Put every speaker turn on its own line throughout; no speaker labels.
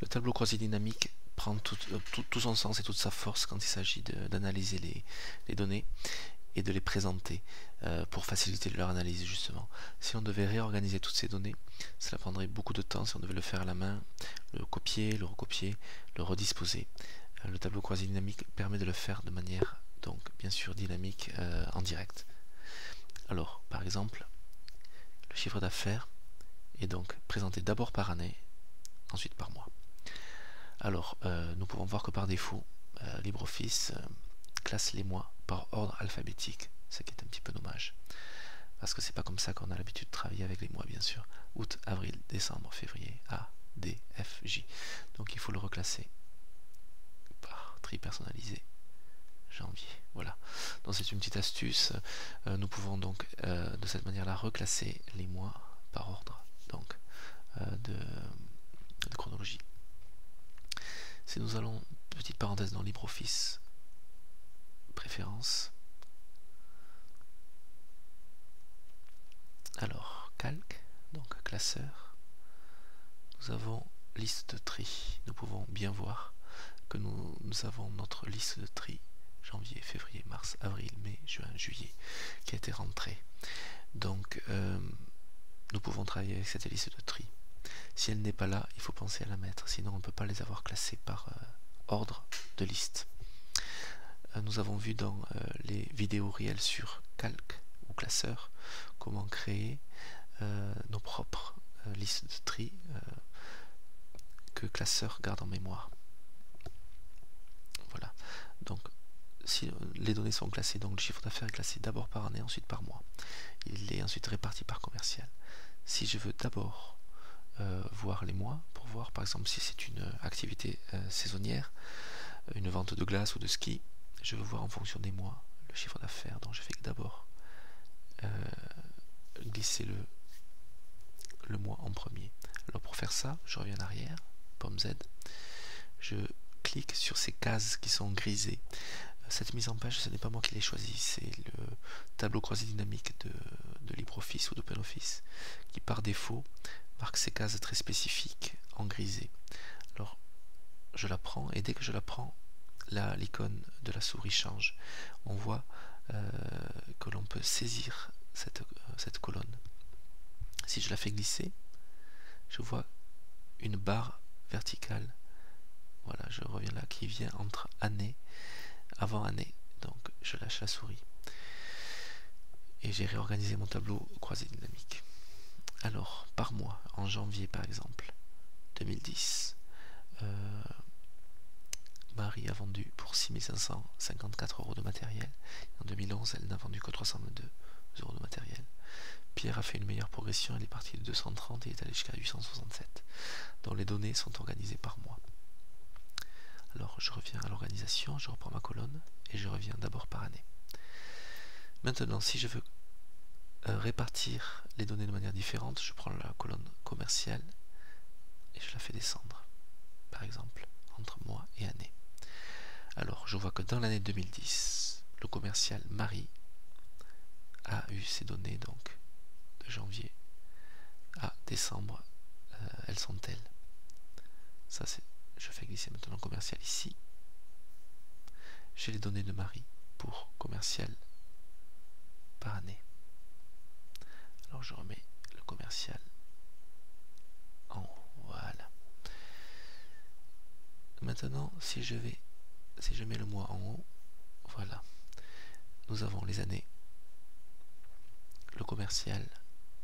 Le tableau croisé dynamique prend tout son sens et toute sa force quand il s'agit d'analyser les données et de les présenter pour faciliter leur analyse justement. Si on devait réorganiser toutes ces données, cela prendrait beaucoup de temps si on devait le faire à la main, le copier, le recopier, le redisposer. Le tableau croisé dynamique permet de le faire de manière donc bien sûr dynamique en direct. Alors par exemple, le chiffre d'affaires est donc présenté d'abord par année, ensuite par mois. Alors nous pouvons voir que par défaut LibreOffice classe les mois par ordre alphabétique, ce qui est un petit peu dommage parce que c'est pas comme ça qu'on a l'habitude de travailler avec les mois, bien sûr. Août, avril, décembre, février, A, D, F, J. Donc il faut le reclasser par tri personnalisé, janvier. Voilà. Donc c'est une petite astuce. Nous pouvons donc de cette manière-là reclasser les mois par ordre donc de chronologie. Si nous allons, petite parenthèse dans LibreOffice, préférences. Alors, calque, donc classeur. Nous avons liste de tri. Nous pouvons bien voir que nous avons notre liste de tri janvier, février, mars, avril, mai, juin, juillet qui a été rentrée. Donc, nous pouvons travailler avec cette liste de tri. Si elle n'est pas là, il faut penser à la mettre, sinon on ne peut pas les avoir classés par ordre de liste. Nous avons vu dans les vidéos réelles sur calque ou classeur comment créer nos propres listes de tri que classeur garde en mémoire. Voilà. Donc si les données sont classées, donc le chiffre d'affaires est classé d'abord par année, ensuite par mois. Il est ensuite réparti par commercial. Si je veux d'abord voir les mois, pour voir par exemple si c'est une activité saisonnière, une vente de glace ou de ski, je veux voir en fonction des mois le chiffre d'affaires. Donc je fais d'abord glisser le mois en premier. Alors pour faire ça, je reviens en arrière, pomme Z, je clique sur ces cases qui sont grisées. Cette mise en page, ce n'est pas moi qui l'ai choisi, c'est le tableau croisé dynamique de LibreOffice ou d'OpenOffice qui par défaut marque ces cases très spécifiques en grisé. Alors je la prends et dès que je la prends, l'icône de la souris change. On voit que l'on peut saisir cette colonne. Si je la fais glisser, je vois une barre verticale. Voilà, je reviens là, qui vient entre année, avant année. Donc je lâche la souris. Et j'ai réorganisé mon tableau croisé dynamique. Alors, par mois, en janvier par exemple, 2010, Marie a vendu pour 6554 € de matériel. En 2011, elle n'a vendu que 322 € de matériel. Pierre a fait une meilleure progression, il est parti de 230 et est allé jusqu'à 867. Donc les données sont organisées par mois. Alors je reviens à l'organisation, je reprends ma colonne et je reviens d'abord par année. Maintenant, si je veux répartir les données de manière différente, je prends la colonne commerciale et je la fais descendre, par exemple, entre mois et année. Alors, je vois que dans l'année 2010, le commercial Marie a eu ces données donc de janvier à décembre. Elles sont telles. Ça, c'est. Je fais glisser maintenant le commercial ici. J'ai les données de Marie pour commercial par année. Alors, je remets le commercial en haut. Voilà. Maintenant, si je mets le mois en haut, voilà. Nous avons les années. Le commercial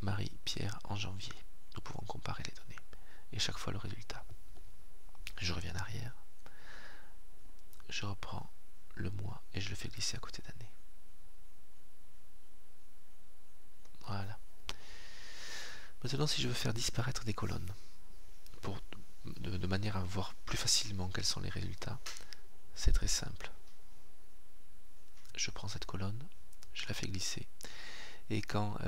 Marie, Pierre en janvier. Nous pouvons comparer les données. Et chaque fois le résultat. Je reviens en arrière. Je reprends le mois et je le fais glisser à côté d'année. Voilà. Maintenant, si je veux faire disparaître des colonnes, de manière à voir plus facilement quels sont les résultats, c'est très simple. Je prends cette colonne, je la fais glisser, et quand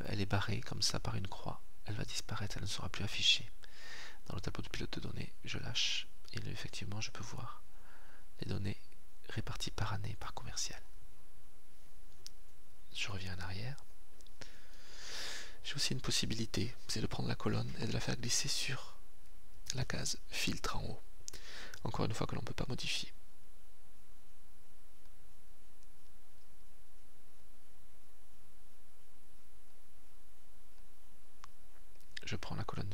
elle est barrée comme ça par une croix, elle va disparaître, elle ne sera plus affichée. Dans le tableau de pilote de données, je lâche, et là, effectivement, je peux voir les données réparties par année, par commercial. Je reviens en arrière. J'ai aussi une possibilité, c'est de prendre la colonne et de la faire glisser sur la case filtre en haut. Encore une fois que l'on ne peut pas modifier. Je prends la colonne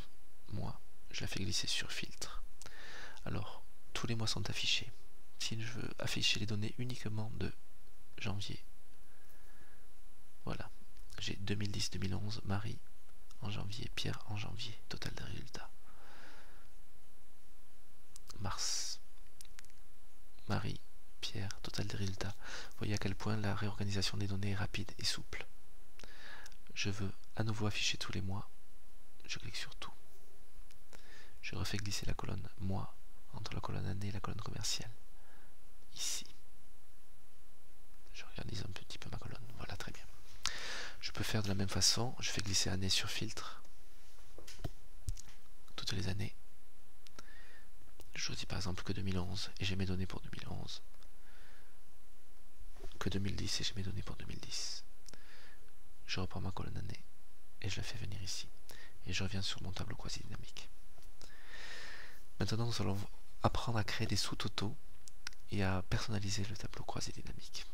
mois, je la fais glisser sur filtre. Alors, tous les mois sont affichés. Si je veux afficher les données uniquement de janvier, voilà, j'ai 2010-2011, Marie en janvier, Pierre en janvier, total des résultats. Mars, Marie, Pierre, total des résultats. Vous voyez à quel point la réorganisation des données est rapide et souple. Je veux à nouveau afficher tous les mois, je clique sur tout. Je refais glisser la colonne mois entre la colonne année et la colonne commerciale. Ici. Je réorganise un petit peu ma colonne. Voilà, très bien. Je peux faire de la même façon. Je fais glisser année sur filtre. Toutes les années. Je choisis par exemple que 2011 et j'ai mes données pour 2011. Que 2010 et j'ai mes données pour 2010. Je reprends ma colonne année et je la fais venir ici. Et je reviens sur mon tableau croisé dynamique. Maintenant, nous allons apprendre à créer des sous-totaux et à personnaliser le tableau croisé dynamique.